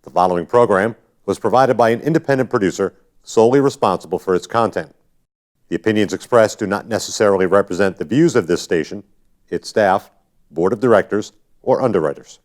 The following program was provided by an independent producer solely responsible for its content. The opinions expressed do not necessarily represent the views of this station, its staff, board of directors, or underwriters.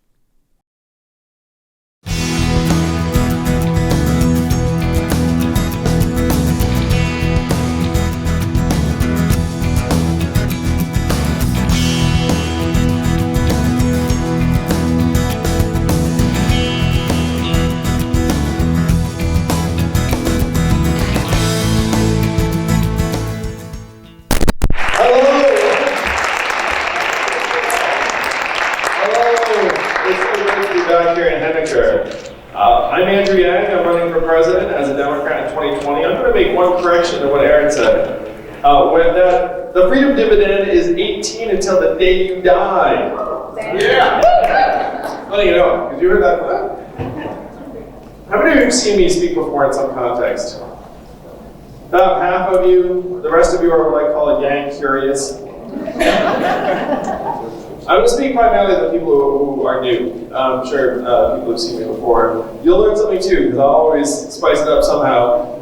I'm Andrew Yang. I'm running for president as a Democrat in 2020. I'm going to make one correction to what Aaron said. The freedom dividend is 18 until the day you die. Yeah. Funny, you know, because you heard that. How many of you have seen me speak before in some context? About half of you. The rest of you are what I call Yang curious. I'm going to speak primarily to people who are new. I'm sure people have seen me before. You'll learn something too, because I'll always spice it up somehow.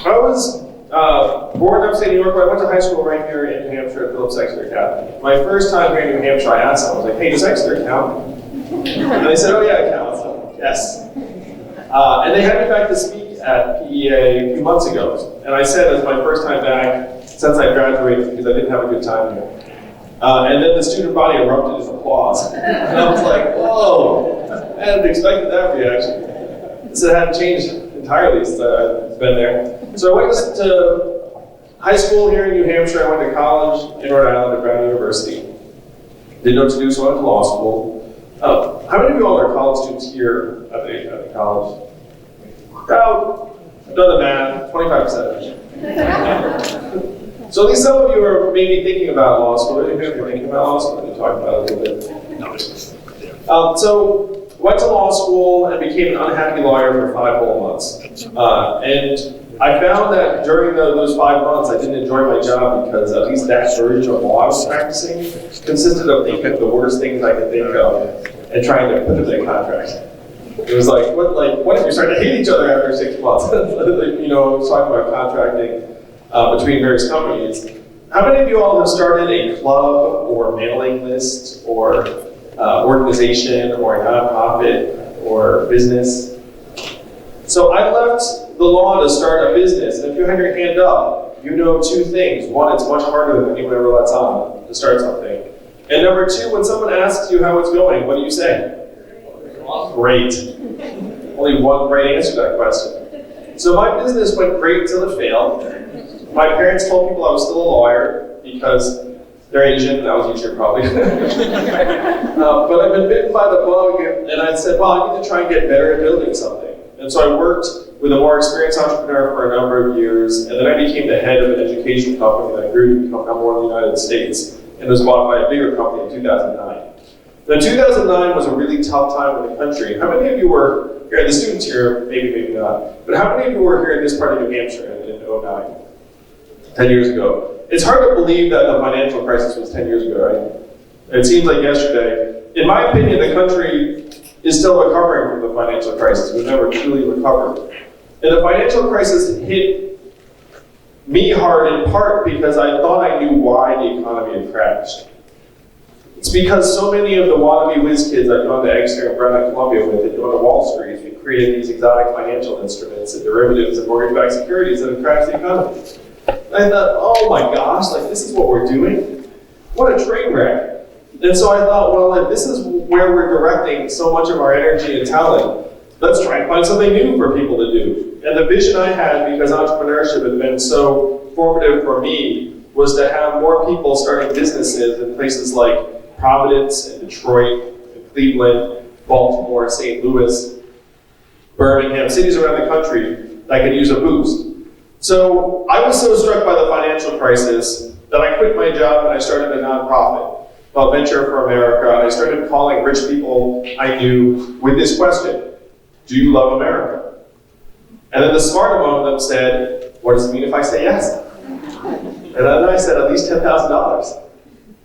I was born in upstate New York, but I went to high school right here in New Hampshire at Phillips Exeter Academy. My first time here in New Hampshire, I asked them, I was like, hey, does Exeter count? And they said, oh yeah, it counts. Yes. And they had me back to speak at PEA a few months ago. And I said, it's my first time back since I graduated, because I didn't have a good time here. And then the student body erupted in applause. And I was like, whoa, I hadn't expected that reaction. So it hadn't changed entirely since I've been there. So I went to high school here in New Hampshire. I went to college in Rhode Island at Brown University. Didn't know what to do, so I went to law school. How many of you all are college students here at the college? About, I've done the math, 25%. So at least some of you are maybe thinking about law school. If you're thinking about law school, we talk about it a little bit. So went to law school and became an unhappy lawyer for 5 whole months. And I found that during those 5 months, I didn't enjoy my job because at least that version of law I was practicing consisted of thinking of the worst things I could think of and trying to put them in contracts. It was like, what if you start to hate each other after 6 months? You know, I was talking about contracting between various companies. How many of you all have started a club or mailing list or organization or a nonprofit or business? So I left the law to start a business, and if you have your hand up, you know 2 things. One, it's much harder than anyone ever lets on to start something. And number 2, when someone asks you how it's going, what do you say? Great. Only one right answer to that question. So my business went great until it failed. My parents told people I was still a lawyer because they're Asian, and I was Asian probably. But I've been bitten by the bug, and I said, well, I need to try and get better at building something. And so I worked with a more experienced entrepreneur for a number of years, and then I became the head of an education company that grew to become number 1 in the United States, and was bought by a bigger company in 2009. Now, 2009 was a really tough time in the country. How many of you were here? The students here, maybe not, but how many of you were here in this part of New Hampshire in 2009? 10 years ago. It's hard to believe that the financial crisis was 10 years ago, right? It seems like yesterday. In my opinion, the country is still recovering from the financial crisis. We've never truly recovered. And the financial crisis hit me hard in part because I thought I knew why the economy had crashed. It's because so many of the wannabe whiz kids I've gone to Exeter and Brown and Columbia with and gone to Wall Street and created these exotic financial instruments and derivatives and mortgage-backed securities that have crashed the economy. And I thought, oh my gosh, like this is what we're doing? What a train wreck. And so I thought, well, if this is where we're directing so much of our energy and talent, let's try and find something new for people to do. And the vision I had, because entrepreneurship had been so formative for me, was to have more people starting businesses in places like Providence and Detroit, and Cleveland, Baltimore, St. Louis, Birmingham, cities around the country that could use a boost. So I was so struck by the financial crisis that I quit my job and I started a nonprofit called Venture for America. And I started calling rich people I knew with this question: do you love America? And then the smart among them said, what does it mean if I say yes? And then I said, at least $10,000.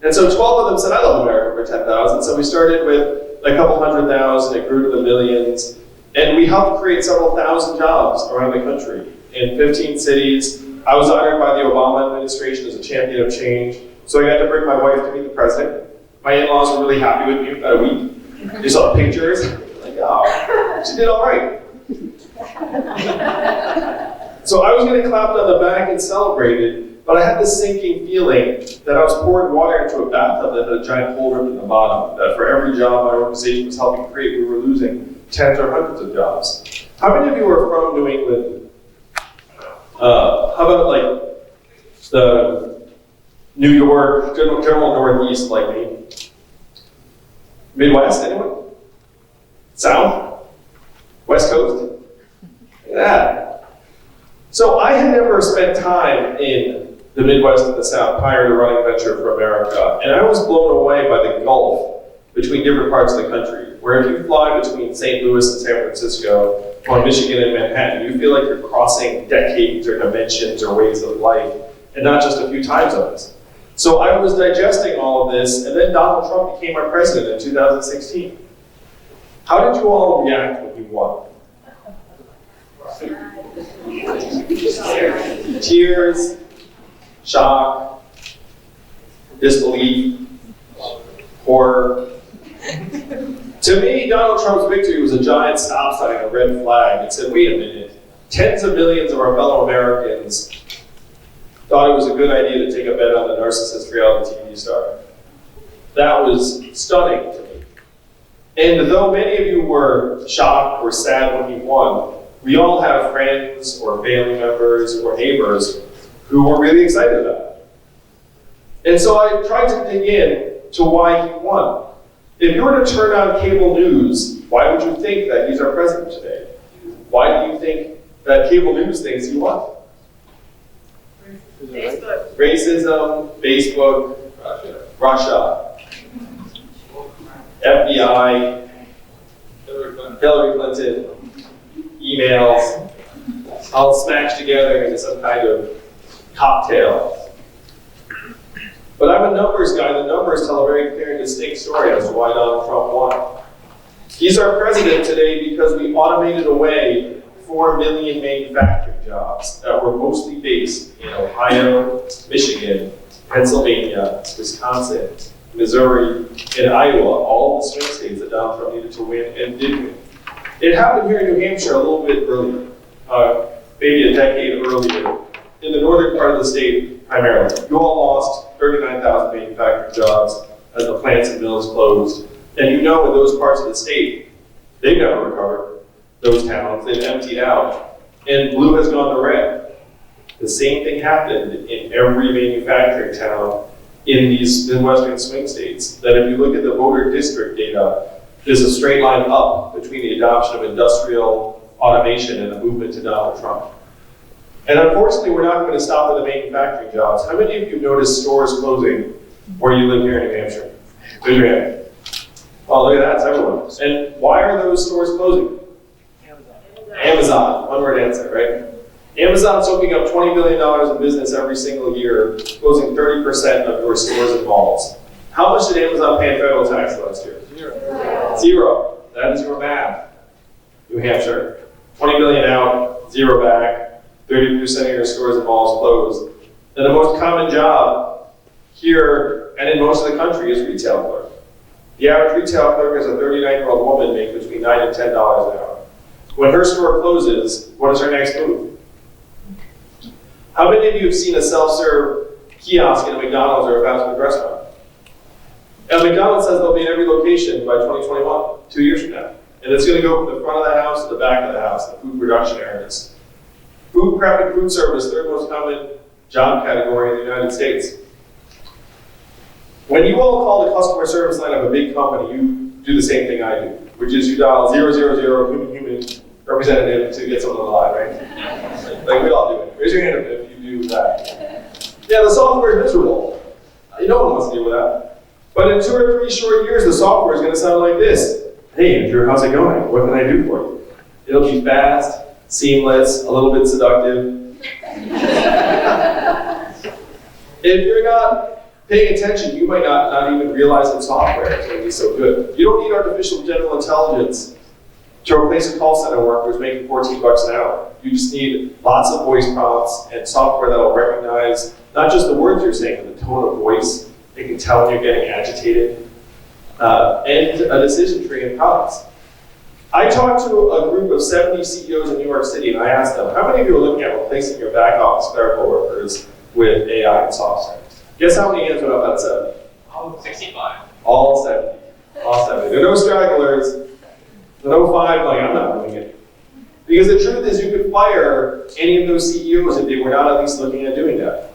And so 12 of them said, I love America for $10,000. So we started with a couple $100,000, it grew to the millions. And we helped create several thousand jobs around the country in 15 cities. I was honored by the Obama administration as a champion of change. So I got to bring my wife to meet the president. My in-laws were really happy with me for about a week. They saw pictures, like, oh, she did all right. So I was getting clapped on the back and celebrated, but I had this sinking feeling that I was pouring water into a bathtub that had a giant hole ripped in the bottom, that for every job my organization was helping create, we were losing tens or hundreds of jobs. How many of you are from New England? How about like the New York, general Northeast like me? Midwest, anyone? South? West Coast? Look at that. So I had never spent time in the Midwest and the South prior to running Venture for America, and I was blown away by the gulf between different parts of the country, where if you fly between St. Louis and San Francisco, or Michigan and Manhattan, you feel like you're crossing decades or dimensions or ways of life, and not just a few time zones. So I was digesting all of this, and then Donald Trump became our president in 2016. How did you all react when he won? Tears, shock, disbelief, horror. To me, Donald Trump's victory was a giant stop sign, a red flag. It said, wait a minute, tens of millions of our fellow Americans thought it was a good idea to take a bet on the narcissist reality TV star. That was stunning to me. And though many of you were shocked or sad when he won, we all have friends or family members or neighbors who were really excited about it. And so I tried to dig in to why he won. If you were to turn on cable news, why would you think that he's our president today? Why do you think that cable news thinks he won? Facebook. Racism, Facebook, Russia, FBI, Hillary Clinton, emails, all smashed together into some kind of cocktail. But I'm a numbers guy. The numbers tell a very clear and distinct story as to why Donald Trump won. He's our president today because we automated away 4 million manufacturing jobs that were mostly based in Ohio, Michigan, Pennsylvania, Wisconsin, Missouri, and Iowa, all the swing states that Donald Trump needed to win and did win. It happened here in New Hampshire a little bit earlier, maybe a decade earlier, in the northern part of the state primarily. You all lost 39,000 manufacturing jobs as the plants and mills closed. And you know in those parts of the state, they've never recovered. Those towns, they've emptied out. And blue has gone to red. The same thing happened in every manufacturing town in these Midwestern swing states. That if you look at the voter district data, there's a straight line up between the adoption of industrial automation and the movement to Donald Trump. And unfortunately, we're not going to stop at the manufacturing jobs. How many of you noticed stores closing where you live here in New Hampshire? Raise your hand. Oh, look at that, it's everyone. And why are those stores closing? Amazon, one word answer, right? Amazon's soaking up $20 billion in business every single year, closing 30% of your stores and malls. How much did Amazon pay in federal tax last year? Zero. That is your math. New Hampshire. 20 billion out, zero back, 30% of your stores and malls closed. And the most common job here and in most of the country is retail clerk. The average retail clerk is a 39-year-old woman making between $9 and $10 an hour. When her store closes, what is her next move? How many of you have seen a self-serve kiosk in a McDonald's or a fast food restaurant? And McDonald's says they'll be in every location by 2021, 2 years from now. And it's going to go from the front of the house to the back of the house, the food production areas. Food prep and food service, third most common job category in the United States. When you all call the customer service line of a big company, you do the same thing I do, which is you dial 000 human representative to get someone on the line, right? Like we all do it. Raise your hand if you do that. Yeah, the software is miserable. No one wants to deal with that. But in 2 or 3 short years, the software is going to sound like this. Hey, Andrew, how's it going? What can I do for you? It'll be fast, seamless, a little bit seductive. If you're not paying attention, you might not even realize that software is going to be so good. You don't need artificial general intelligence to replace a call center worker who's making 14 bucks an hour. You just need lots of voice prompts and software that'll recognize not just the words you're saying, but the tone of voice. It can tell when you're getting agitated, and a decision tree in products. I talked to a group of 70 CEOs in New York City, and I asked them, how many of you are looking at replacing your back office clerical workers with AI and software? Guess how many hands went up out of 70? Oh, 65. All 70. All 70. There are no stragglers. There are no 5, like, I'm not doing it. Because the truth is, you could fire any of those CEOs if they were not at least looking at doing that.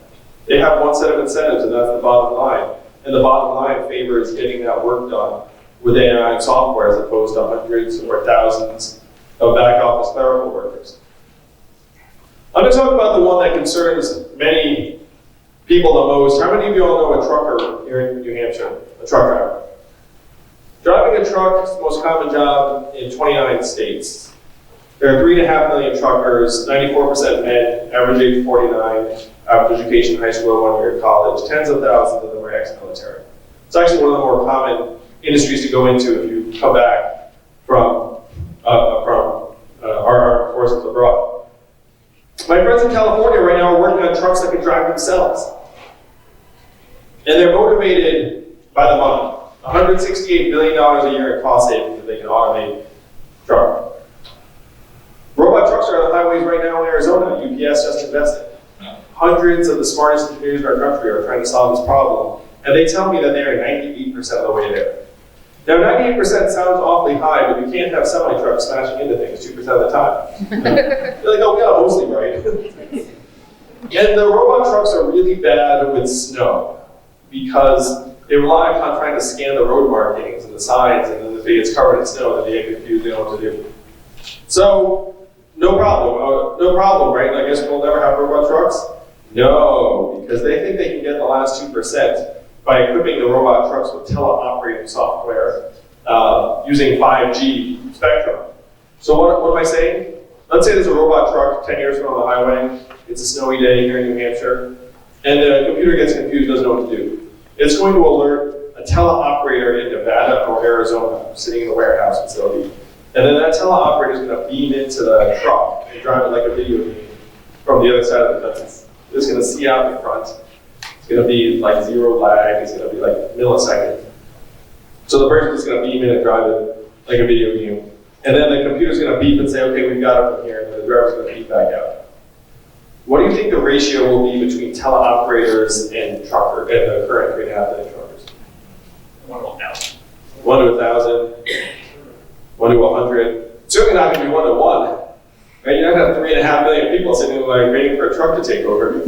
They have one set of incentives, and that's the bottom line. And the bottom line favors getting that work done with AI and software as opposed to hundreds or thousands of back office clerical workers. I'm going to talk about the one that concerns many people the most. How many of you all know a trucker here in New Hampshire? A truck driver. Driving a truck is the most common job in 29 states. There are 3.5 million truckers, 94% men, average age 49, average education, high school, 1 year of college. Tens of thousands of them are ex-military. It's actually one of the more common industries to go into if you come back from our armed forces abroad. My friends in California right now are working on trucks that can drive themselves. And they're motivated by the money. $168 billion a year in cost savings if they can automate truck. Robot trucks are on the highways right now in Arizona. UPS just invested. Hundreds of the smartest engineers in our country are trying to solve this problem. And they tell me that they are 98% of the way there. Now, 98% sounds awfully high, but you can't have semi-trucks smashing into things 2% of the time. You're like, oh, yeah, mostly right. And the robot trucks are really bad with snow because they rely upon trying to scan the road markings and the signs, and then if it gets covered in snow, then they get confused, they don't know what to do. So, no problem, right? I guess we'll never have robot trucks? No, because they think they can get the last 2% by equipping the robot trucks with teleoperating software using 5G spectrum. So what am I saying? Let's say there's a robot truck 10 years from on the highway. It's a snowy day here in New Hampshire, and the computer gets confused, doesn't know what to do. It's going to alert a teleoperator in Nevada or Arizona sitting in the warehouse facility. And then that teleoperator is going to beam into the truck and drive it like a video game from the other side of the fence. It's going to see out the front. It's going to be like zero lag. It's going to be like millisecond. So the person is going to beam in and drive it like a video game. And then the computer's going to beep and say, okay, we've got it from here. And then the driver's going to beep back out. What do you think the ratio will be between teleoperators and the current 3.5 million truckers? 1 to 1,000. 1 to 1,000, 1 to 100. Certainly not going to be 1 to 1. Right? You're not going to have 3.5 million people sitting like waiting for a truck to take over.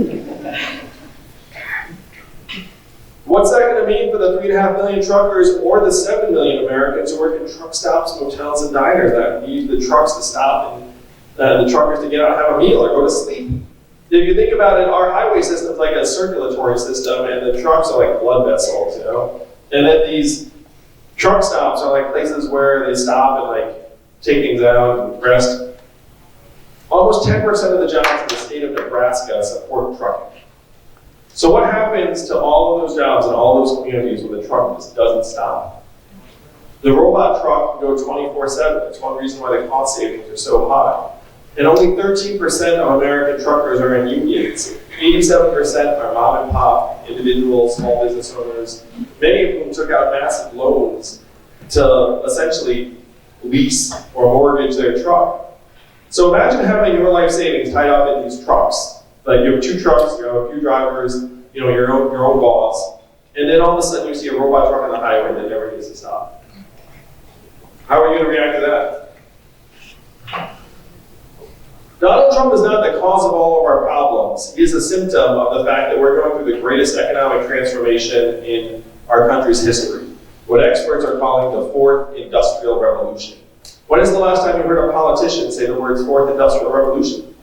What's that going to mean for the 3.5 million truckers or the 7 million Americans who work in truck stops, motels, and diners that need the trucks to stop and the truckers to get out and have a meal or go to sleep? If you think about it, our highway system is like a circulatory system, and the trucks are like blood vessels, you know? And then these truck stops are like places where they stop and like take things out and rest. Almost 10% of the jobs in the state of Nebraska support trucking. So what happens to all of those jobs in all those communities when the truck just doesn't stop? The robot truck can go 24/7. That's one reason why the cost savings are so high. And only 13% of American truckers are in unions. 87% are mom and pop, individual, small business owners, many of whom took out massive loans to essentially lease or mortgage their truck. So imagine having your life savings tied up in these trucks. Like you have 2 trucks, you have a few drivers, you know, your own boss, and then all of a sudden you see a robot truck on the highway that never needs to stop. How are you going to react to that? Donald Trump is not the cause of all of our problems. He is a symptom of the fact that we're going through the greatest economic transformation in our country's history, what experts are calling the 4th Industrial Revolution. When is the last time you heard a politician say the words 4th Industrial Revolution?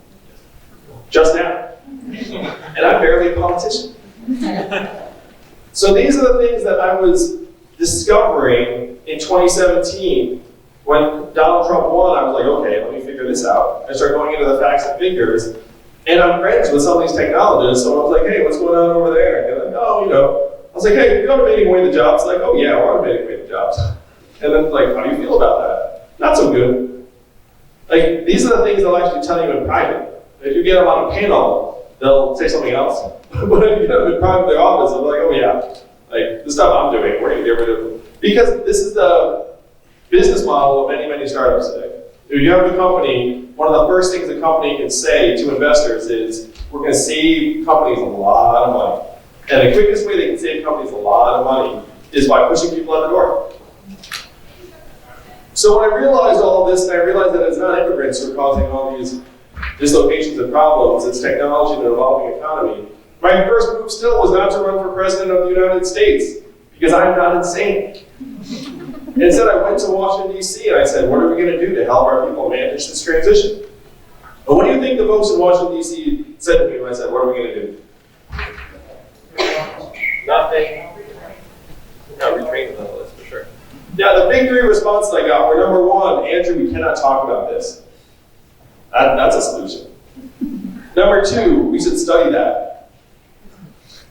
Just now. And I'm barely a politician. So these are the things that I was discovering in 2017. When Donald Trump won, I was like, okay, let me figure this out. I started going into the facts and figures, and I'm friends with some of these technologists, so I was like, hey, what's going on over there? And they're like, oh, you know. I was like, hey, you're automating away the jobs? Like, oh yeah, we're automating away the jobs. And then like, how do you feel about that? Not so good. Like, these are the things they'll actually tell you in private. If you get them on a panel, they'll say something else. But if you get them in private in their office, they'll be like, oh yeah, like, the stuff I'm doing, we're gonna get rid of. Because this is the business model of many, many startups today. If you have a company, one of the first things a company can say to investors is, we're gonna save companies a lot of money. And the quickest way they can save companies a lot of money is by pushing people out the door. So when I realized all of this, and I realized that it's not immigrants who are causing all these dislocations and problems, it's technology and an evolving economy, my first move still was not to run for president of the United States, because I'm not insane. Instead, I went to Washington, D.C., and I said, what are we going to do to help our people manage this transition? And what do you think the folks in Washington, D.C. said to me when I said, what are we going to do? Nothing. No, retrain on the list for sure. Yeah, the big three responses I got were, number one, Andrew, we cannot talk about this. That's a solution. Number two, we should study that.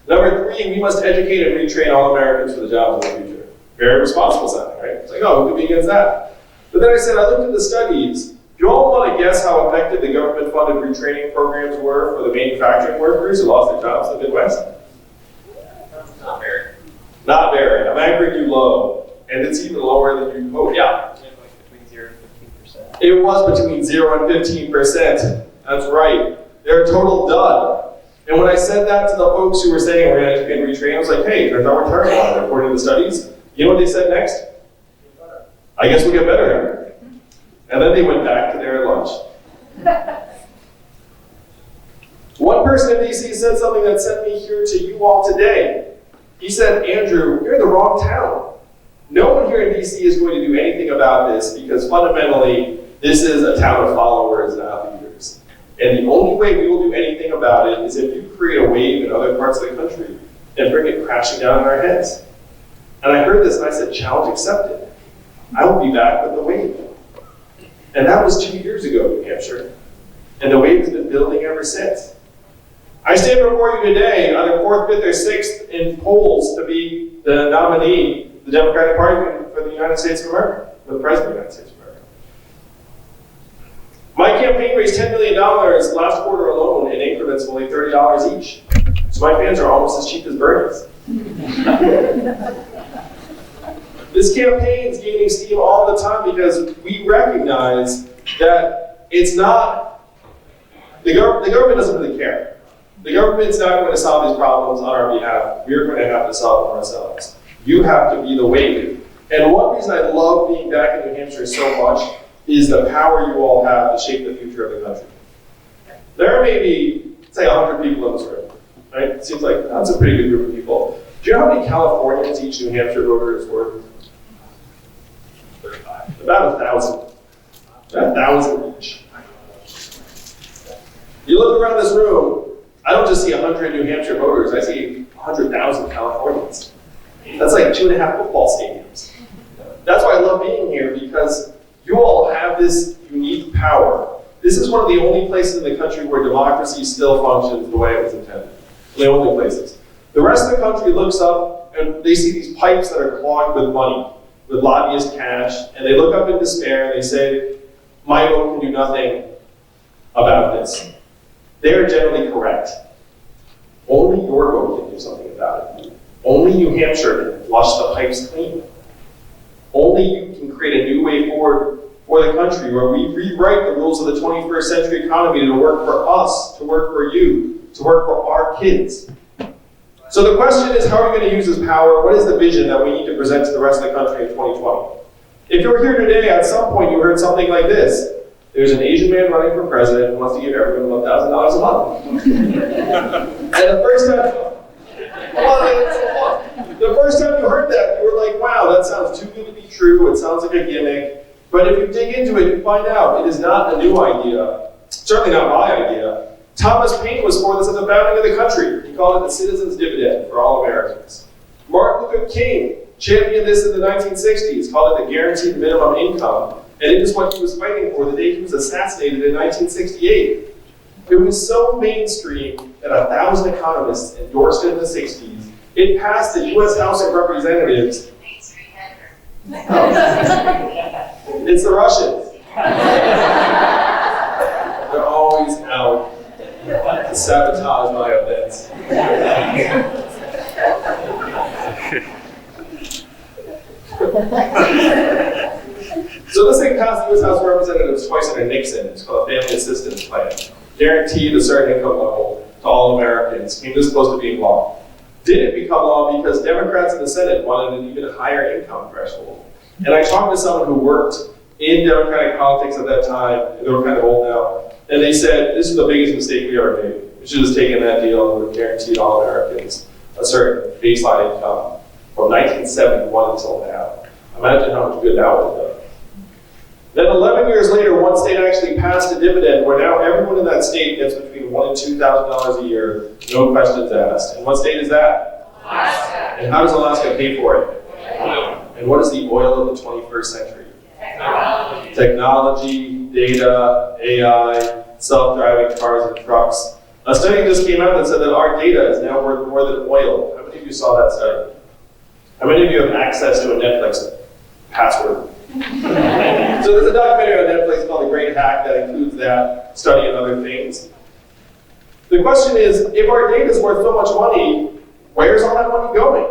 Number three, we must educate and retrain all Americans for the jobs of the future. Very responsible sounding, right? It's like, oh, who could be against that? But then I said, I looked at the studies. Do you all want to guess how effective the government-funded retraining programs were for the manufacturing workers who lost their jobs in the Midwest? Not very. Not very. I'm anchoring you low. And it's even lower than you hope. Yeah. Between 0 and 15%. It was between 0 and 15%. That's right. They're a total dud. And when I said that to the folks who were saying we're going to educate and retrain, I was like, hey, I thought we're terrible at it, according to the studies. You know what they said next? I guess we'll get better. And then they went back to their lunch. One person in DC said something that sent me here to you all today. He said, Andrew, you're in the wrong town. No one here in DC is going to do anything about this because fundamentally, this is a town of followers, not leaders. And the only way we will do anything about it is if you create a wave in other parts of the country and bring it crashing down on our heads. And I heard this and I said, challenge accepted. I will be back with the wave. And that was 2 years ago, New Hampshire. And the wave has been building ever since. I stand before you today, either 4th, 5th, or 6th in polls to be the nominee, the Democratic Party for the United States of America, for the President of the United States of America. My campaign raised $10 million last quarter alone in increments of only $30 each. So my fans are almost as cheap as Bernie's. This campaign is gaining steam all the time because we recognize that it's not, the government doesn't really care. The government's not going to solve these problems on our behalf. We're going to have to solve them ourselves. You have to be the wave. And one reason I love being back in New Hampshire so much is the power you all have to shape the future of the country. There may be, say, 100 people in this room, right? It seems like that's a pretty good group of people. Do you know how many Californians each New Hampshire voter is worth? 35. About 1,000. About 1,000 each. You look around this room, I don't just see 100 New Hampshire voters, I see 100,000 Californians. That's like 2.5 football stadiums. That's why I love being here, because you all have this unique power. This is one of the only places in the country where democracy still functions the way it was intended. The only places. The rest of the country looks up and they see these pipes that are clogged with money, with lobbyist cash, and they look up in despair and they say, my vote can do nothing about this. They are generally correct. Only your vote can do something about it. Only New Hampshire can flush the pipes clean. Only you can create a new way forward for the country where we rewrite the rules of the 21st century economy to work for us, to work for you, to work for our kids. So the question is, how are we going to use this power? What is the vision that we need to present to the rest of the country in 2020? If you're here today, at some point you heard something like this. There's an Asian man running for president who wants to give everyone $1,000 a month. And the first time you heard that, you were like, wow, that sounds too good to be true. It sounds like a gimmick. But if you dig into it, you find out it is not a new idea. Certainly not my idea. Thomas Paine was for this at the founding of the country. He called it the citizen's dividend for all Americans. Martin Luther King championed this in the 1960s, called it the guaranteed minimum income. And it is what he was fighting for the day he was assassinated in 1968. It was so mainstream that 1,000 economists endorsed it in the 60s. It passed the U.S. House of Representatives. It's the Russians. Sabotage my events. So this thing passed the U.S. House of Representatives twice under Nixon. It's called a Family Assistance Plan. Guaranteed a certain income level to all Americans. Came this close to being law. Didn't become law because Democrats in the Senate wanted an even higher income threshold. And I talked to someone who worked in Democratic politics at that time, they were kind of old now, and they said, this is the biggest mistake we ever made. We should have just taken that deal and guaranteed all Americans a certain baseline income from 1971 until now. Imagine how much good that would have done. Then 11 years later, one state actually passed a dividend where now everyone in that state gets between $1,000 and $2,000 a year, no questions asked. And what state is that? Alaska. And how does Alaska pay for it? Oil. And what is the oil of the 21st century? Technology. Technology, data, AI, self-driving cars and trucks. A study just came out that said that our data is now worth more than oil. How many of you saw that study? How many of you have access to a Netflix password? So there's a documentary on Netflix called The Great Hack that includes that study and other things. The question is, if our data is worth so much money, where's all that money going?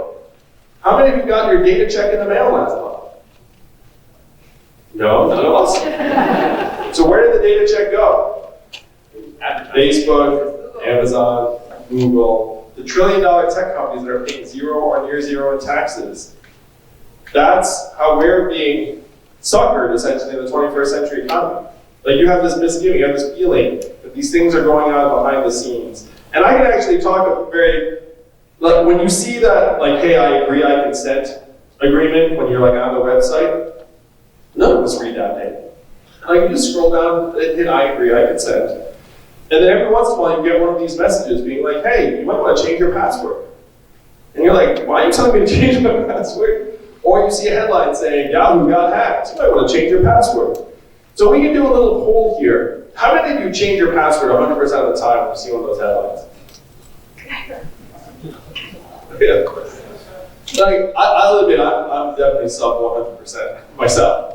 How many of you got your data check in the mail last month? No, none of us. So where did the data check go? Facebook, Amazon, Google, the trillion-dollar tech companies that are paying zero or near zero in taxes. That's how we're being suckered, essentially, in the 21st century economy. Like, you have this misgiving, you have this feeling that these things are going on behind the scenes. And I can actually talk like, when you see that, like, hey, I agree, I consent agreement, when you're, like, on the website, none of us read that thing. Like, you just scroll down and hit I agree, I consent. And then every once in a while you get one of these messages being like, hey, you might want to change your password. And you're like, why are you telling me to change my password? Or you see a headline saying, Yahoo got hacked. You might want to change your password. So we can do a little poll here. How many of you change your password 100% of the time when you see one of those headlines? Yeah. Like, I'll admit, I'm definitely sub 100% myself.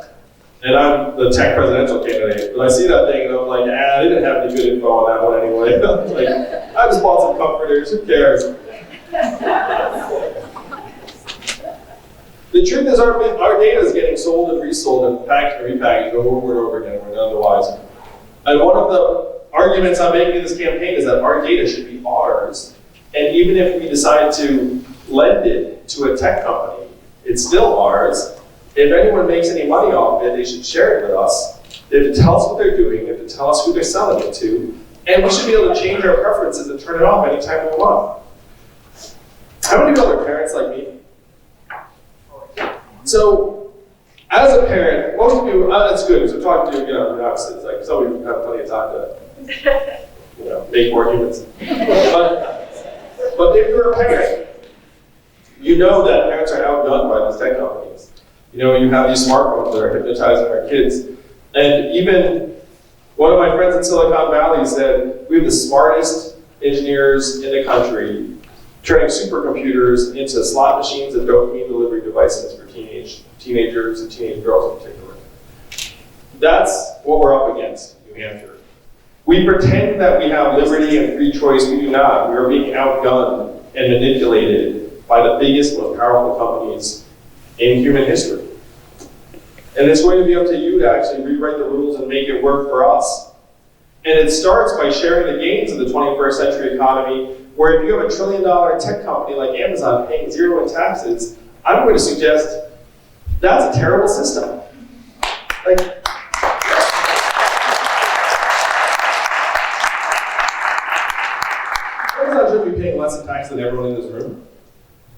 And I'm the tech presidential candidate. But I see that thing and I'm like, I didn't have any good info on that one anyway. Like, I just bought some comforters, who cares? The truth is our data is getting sold and resold and packaged and repackaged over and over again. We're none the wiser. And one of the arguments I'm making in this campaign is that our data should be ours. And even if we decide to lend it to a tech company, it's still ours. If anyone makes any money off it, they should share it with us. They have to tell us what they're doing, they have to tell us who they're selling it to, and we should be able to change our preferences and turn it off anytime we want. How many of you are parents like me? So, as a parent, most of you, that's good, because we're talking to, obviously, it's like some of you have plenty of time to, make more humans. But if you're a parent, you know that parents are outdone by these tech companies. You have these smartphones that are hypnotizing our kids. And even one of my friends in Silicon Valley said, we have the smartest engineers in the country turning supercomputers into slot machines and dopamine delivery devices for teenagers and teenage girls in particular. That's what we're up against in New Hampshire. We pretend that we have liberty and free choice. We do not. We are being outgunned and manipulated by the biggest, most powerful companies in human history. And it's going to be up to you to actually rewrite the rules and make it work for us. And it starts by sharing the gains of the 21st century economy, where if you have $1 trillion tech company like Amazon paying zero in taxes, I'm going to suggest that's a terrible system. Amazon should be paying less in tax than everyone in this room.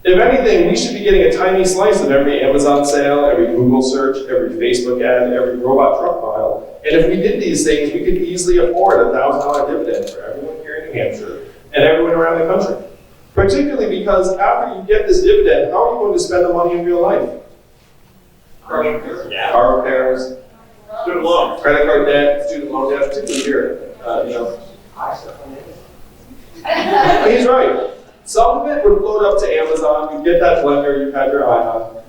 If anything, we should be getting a tiny slice of every Amazon sale, every Google search, every Facebook ad, every robot truck file. And if we did these things, we could easily afford a $1,000 dividend for everyone here in New Hampshire and everyone around the country. Particularly because after you get this dividend, how are you going to spend the money in real life? Car repairs, student loan, credit card debt, student loan debt, particularly here. He's right. Some of it would float up to Amazon, you'd get that blender you've had your eye on.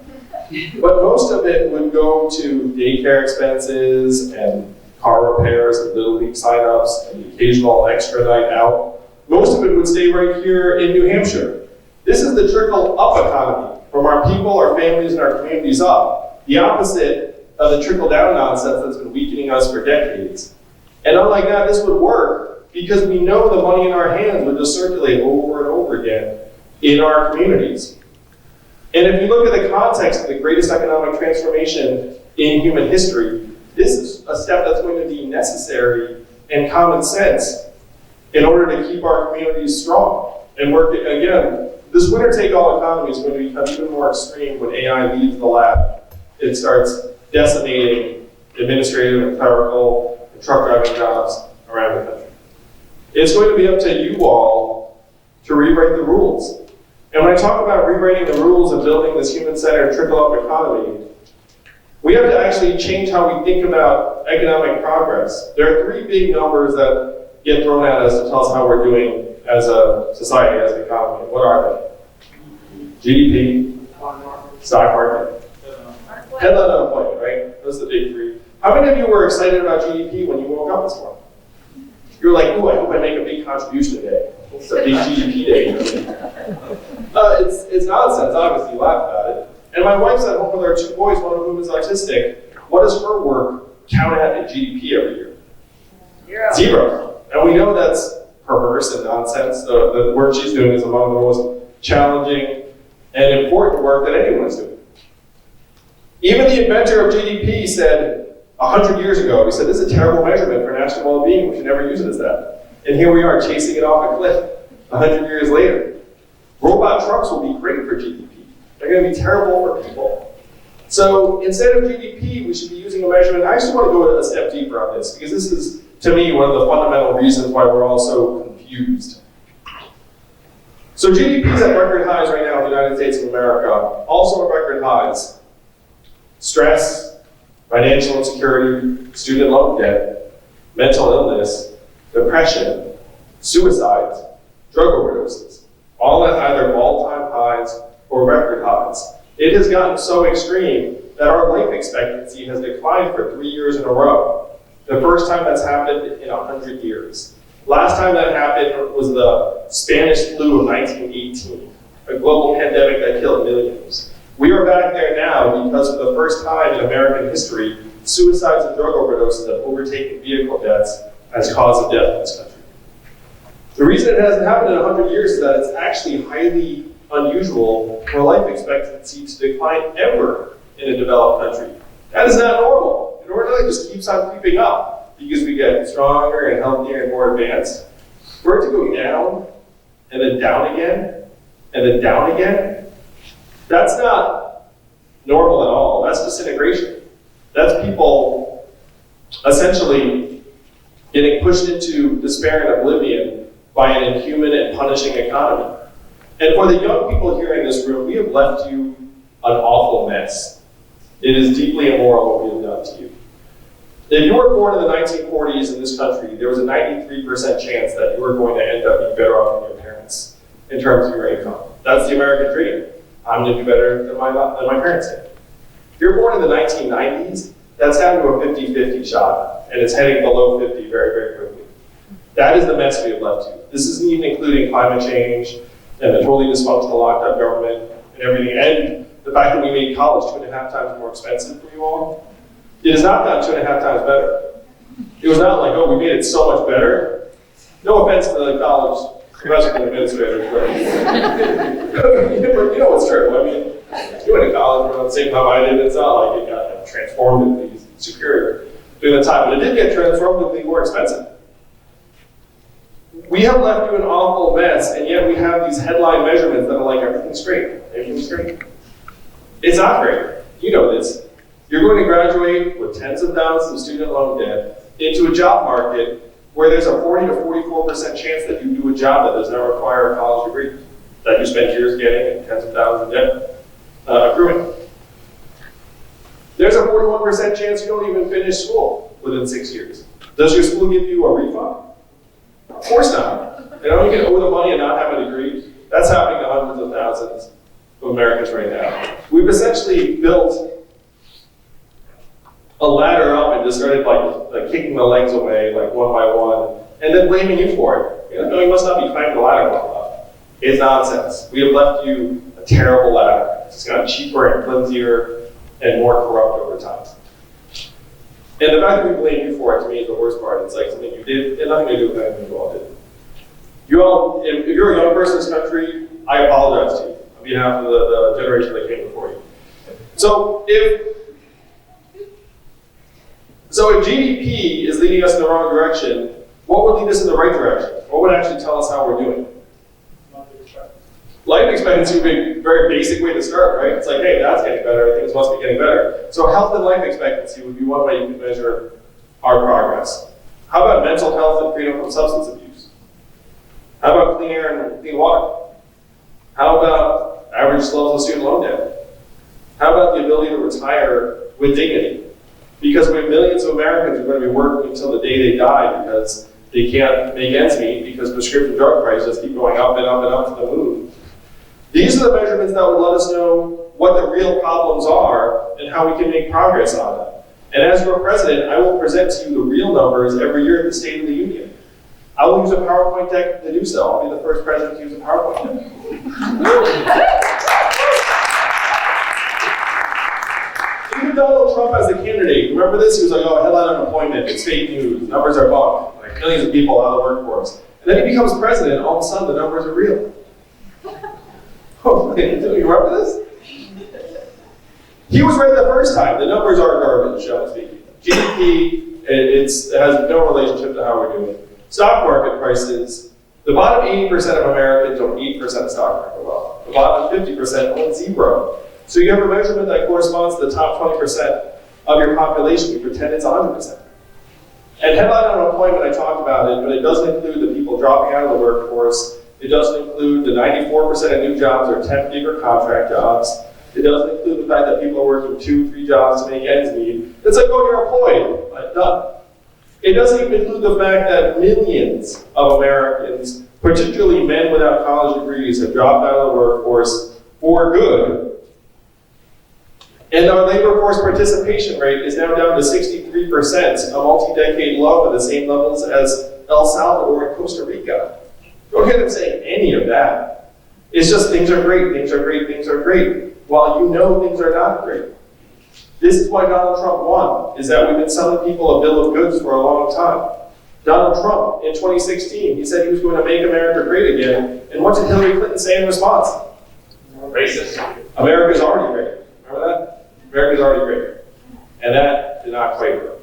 But most of it would go to daycare expenses and car repairs and Little League signups and the occasional extra night out. most of it would stay right here in New Hampshire. This is the trickle-up economy, from our people, our families, and our communities up. The opposite of the trickle-down nonsense that's been weakening us for decades. And unlike that, this would work because we know the money in our hands would just circulate over and over again in our communities. And if you look at the context of the greatest economic transformation in human history, this is a step that's going to be necessary and common sense in order to keep our communities strong. And work, again, this winner-take-all economy is going to become even more extreme when AI leaves the lab. It starts decimating administrative and clerical and truck driving jobs around the country. It's going to be up to you all to rewrite the rules. And when I talk about rewriting the rules and building this human-centered trickle-up economy, we have to actually change how we think about economic progress. There are three big numbers that get thrown at us to tell us how we're doing as a society, as an economy. What are they? GDP, stock market, headline unemployment, right? Those are the big three. How many of you were excited about GDP when you woke up this morning? You were like, ooh, I hope I make a big contribution today. It's a big GDP day. It's nonsense, obviously, you laugh about it. And my wife's at home with our two boys, one of whom is autistic. What does her work count at in GDP every year? Zero. And we know that's perverse and nonsense. The work she's doing is among the most challenging and important work that anyone is doing. Even the inventor of GDP said 100 years ago, he said, this is a terrible measurement for national well-being. We should never use it as that. And here we are chasing it off a cliff 100 years later. Robot trucks will be great for GDP. They're going to be terrible for people. So instead of GDP, we should be using a measurement. I just want to go a step deeper on this because this is, to me, one of the fundamental reasons why we're all so confused. So GDP is at record highs right now in the United States of America, also at record highs. Stress, financial insecurity, student loan debt, mental illness, depression, suicides, drug overdoses, all at either all-time highs or record highs. It has gotten so extreme that our life expectancy has declined for 3 years in a row. The first time that's happened in 100 years. Last time that happened was the Spanish flu of 1918, a global pandemic that killed millions. We are back there now because for the first time in American history, suicides and drug overdoses have overtaken vehicle deaths as cause of death in this country. The reason it hasn't happened in 100 years is that it's actually highly unusual for life expectancy to decline ever in a developed country. That is not normal. It ordinarily just keeps on creeping up because we get stronger and healthier and more advanced. For it to go down, and then down again, and then down again, that's not normal at all. That's disintegration. That's people essentially getting pushed into despair and oblivion by an inhuman and punishing economy. And for the young people here in this room, we have left you an awful mess. It is deeply immoral what we have done to you. If you were born in the 1940s in this country, there was a 93% chance that you were going to end up being better off than your parents in terms of your income. That's the American dream. I'm going to do better than my parents did. If you're born in the 1990s, that's down to a 50-50 shot, and it's heading below 50 very, very quickly. That is the mess we have left you. This isn't even including climate change and the totally dysfunctional locked-up government and everything, and the fact that we made college 2.5 times more expensive for you all. It has not gotten 2.5 times better. It was not like, oh, we made it so much better. No offense to the college professors and administrators, but you know what's true. I mean, you went to college around the same time I did. It's not like it got transformatively superior during the time, but it did get transformatively more expensive. We have left you an awful mess, and yet we have these headline measurements that are like, everything's great, everything's great. It's not great. You know this. You're going to graduate with tens of thousands of student loan debt into a job market where there's a 40 to 44% chance that you do a job that does not require a college degree, that you spend years getting and tens of thousands of debt accruing. There's a 41% chance you don't even finish school within 6 years. Does your school give you a refund? Of course not. You know, you can owe the money and not have a degree. That's happening to hundreds of thousands of Americans right now. We've essentially built a ladder up and just started like kicking the legs away like one by one, and then blaming you for it. No, you must not be climbing the ladder well enough. It's nonsense. We have left you a terrible ladder. It's gotten cheaper and flimsier and more corrupt over time. And the fact that we blame you for it, to me, is the worst part. It's like something you did, and nothing to do with anything you all did. You all, if you're a young person in this country, I apologize to you on behalf of the generation that came before you. So if GDP is leading us in the wrong direction, what would lead us in the right direction? What would actually tell us how we're doing? Life expectancy would be a very basic way to start, right? It's like, hey, that's getting better, things must be getting better. So health and life expectancy would be one way you could measure our progress. How about mental health and freedom from substance abuse? How about clean air and clean water? How about average levels of student loan debt? How about the ability to retire with dignity? Because we have millions of Americans who are going to be working until the day they die because they can't make ends meet because prescription drug prices keep going up and up and up to the moon. These are the measurements that would let us know what the real problems are and how we can make progress on them. And as your president, I will present to you the real numbers every year at the State of the Union. I will use a PowerPoint deck to do so. I'll be the first president to use a PowerPoint deck. Even Donald Trump as the candidate, remember this? He was like, oh, headline unemployment, it's fake news, numbers are bunk, like millions of people out of the workforce. And then he becomes president, all of a sudden the numbers are real. Oh, do you remember this? He was right the first time. The numbers are garbage, shall we speak. GDP, it has no relationship to how we're doing. Stock market prices, the bottom 80% of Americans own 8% of stock market wealth. The bottom 50% own 0. So you have a measurement that corresponds to the top 20% of your population. We pretend it's 100%. And headline unemployment, I talked about it, but it doesn't include the people dropping out of the workforce. It doesn't include the 94% of new jobs are temp gig or contract jobs. It doesn't include the fact that people are working 2-3 jobs to make ends meet. It's like, oh, you're employed. Like, done. It doesn't even include the fact that millions of Americans, particularly men without college degrees, have dropped out of the workforce for good. And our labor force participation rate is now down to 63%, a multi-decade low at the same levels as El Salvador and Costa Rica. Don't hear them saying any of that. It's just things are great, things are great, things are great, while you know things are not great. This is why Donald Trump won, is that we've been selling people a bill of goods for a long time. Donald Trump, in 2016, he said he was going to make America great again, and what did Hillary Clinton say in response? Racist. America's already great. Remember that? America's already great. And that did not quite work.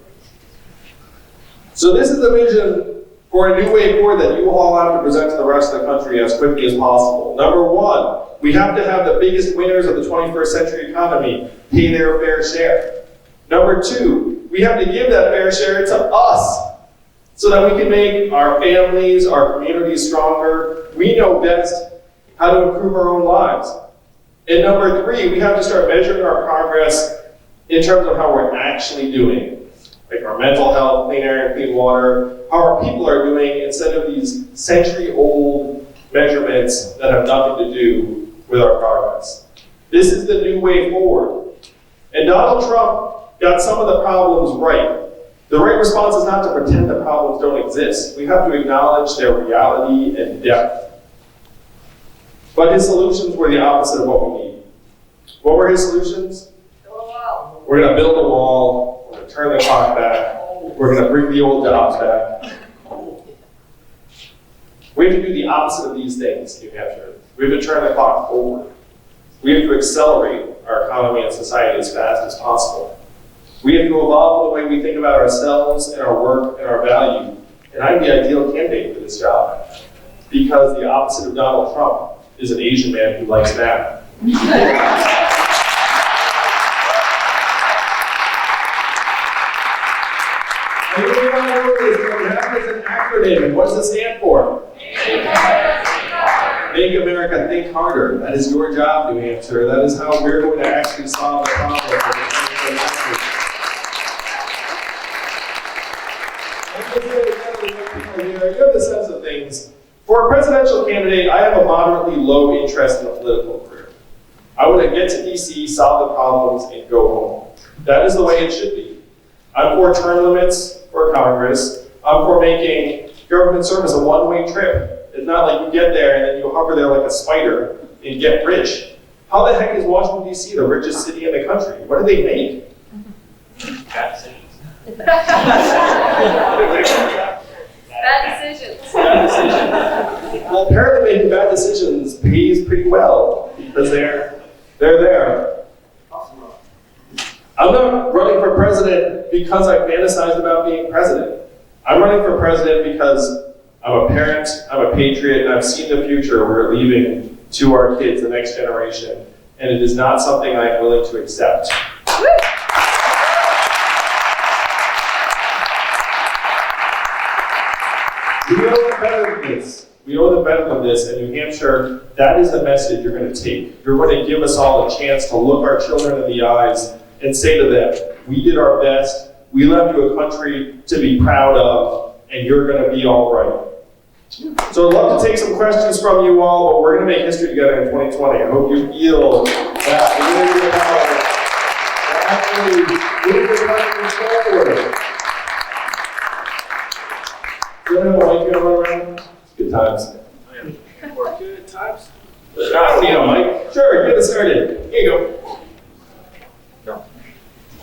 So this is the vision for a new way forward that you all have to present to the rest of the country as quickly as possible. Number one, we have to have the biggest winners of the 21st century economy pay their fair share. Number two, we have to give that fair share to us so that we can make our families, our communities stronger. We know best how to improve our own lives. And number three, we have to start measuring our progress in terms of how we're actually doing. Like our mental health, clean air and clean water, how our people are doing instead of these century-old measurements that have nothing to do with our progress. This is the new way forward. And Donald Trump got some of the problems right. The right response is not to pretend the problems don't exist. We have to acknowledge their reality and depth. But his solutions were the opposite of what we need. What were his solutions? We're going to build a wall. We're going to turn the clock back. We're going to bring the old jobs back. We have to do the opposite of these things, New Hampshire. We have to turn the clock forward. We have to accelerate our economy and society as fast as possible. We have to evolve the way we think about ourselves and our work and our value. And I'm the ideal candidate for this job because the opposite of Donald Trump is an Asian man who likes math. And you may not know what it is, but math is an acronym, and what does it stand for? Make America think harder. That is your job, New Hampshire. That is how we're going to actually solve the problem for the 21st century. You have the sense of things. For a presidential candidate, I have a moderately low interest in a political career. I want to get to DC, solve the problems, and go home. That is the way it should be. I'm for term limits for Congress. I'm for making government service a one-way trip. It's not like you get there and then you hover there like a spider and get rich. How the heck is Washington, D.C. the richest city in the country? What do they make? Bad decisions. Bad decisions. Bad decisions. Well, apparently making bad decisions pays pretty well because they're there. I'm not running for president because I fantasized about being president. I'm running for president because I'm a parent, I'm a patriot, and I've seen the future we're leaving to our kids, the next generation, and it is not something I am willing to accept. We owe them better than this. We owe them better than this, and New Hampshire, that is the message you're going to take. You're going to give us all a chance to look our children in the eyes and say to them, we did our best, we left you a country to be proud of, and you're going to be all right. So I'd love to take some questions from you all, but we're going to make history together in 2020. I hope you feel that we're going to move the country forward. Do you have a mic you want to run around? Good times. Good times. We need a mic. Sure, get us started. Here you go.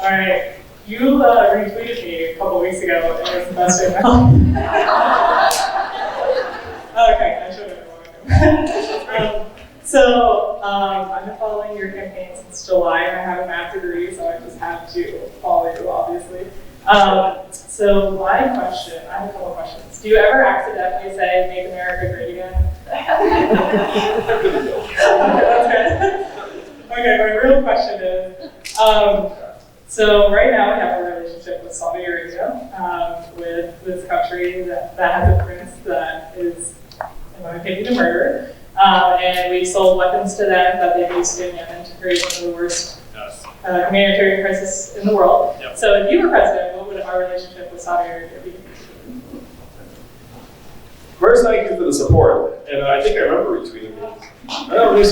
All right, you retweeted me a couple weeks ago, and it was the best day of my life. Okay, I should have I've been following your campaign since July, and I have a math degree, so I just have to follow you, obviously. So my question, I have a couple questions. Do you ever accidentally say, "Make America Great Again"? Okay, my real question is, so right now we have a relationship with Saudi Arabia, with this country that has a prince that is, in my opinion, a murderer. And we sold weapons to them that they've used in Yemen to create one of the worst humanitarian crisis in the world. Yep. So if you were president, what would our relationship with Saudi Arabia be? First, thank you for the support, and I think I remember retweeting it. I don't know,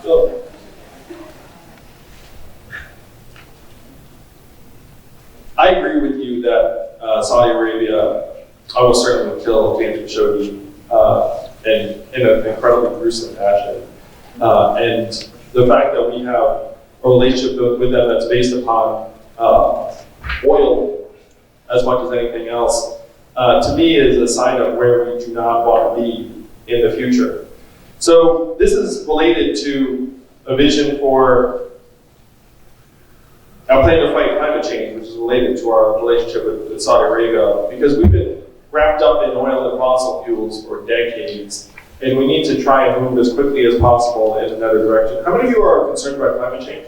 so, I agree with you that Saudi Arabia almost certainly would kill James Khashoggi in an incredibly gruesome fashion. And the fact that we have a relationship with them that's based upon oil as much as anything else, to me is a sign of where we do not want to be in the future. So this is related to a vision for our plan to fight climate change, which is related to our relationship with Saudi Arabia, because we've been wrapped up in oil and fossil fuels for decades, and we need to try and move as quickly as possible in another direction. How many of you are concerned about climate change?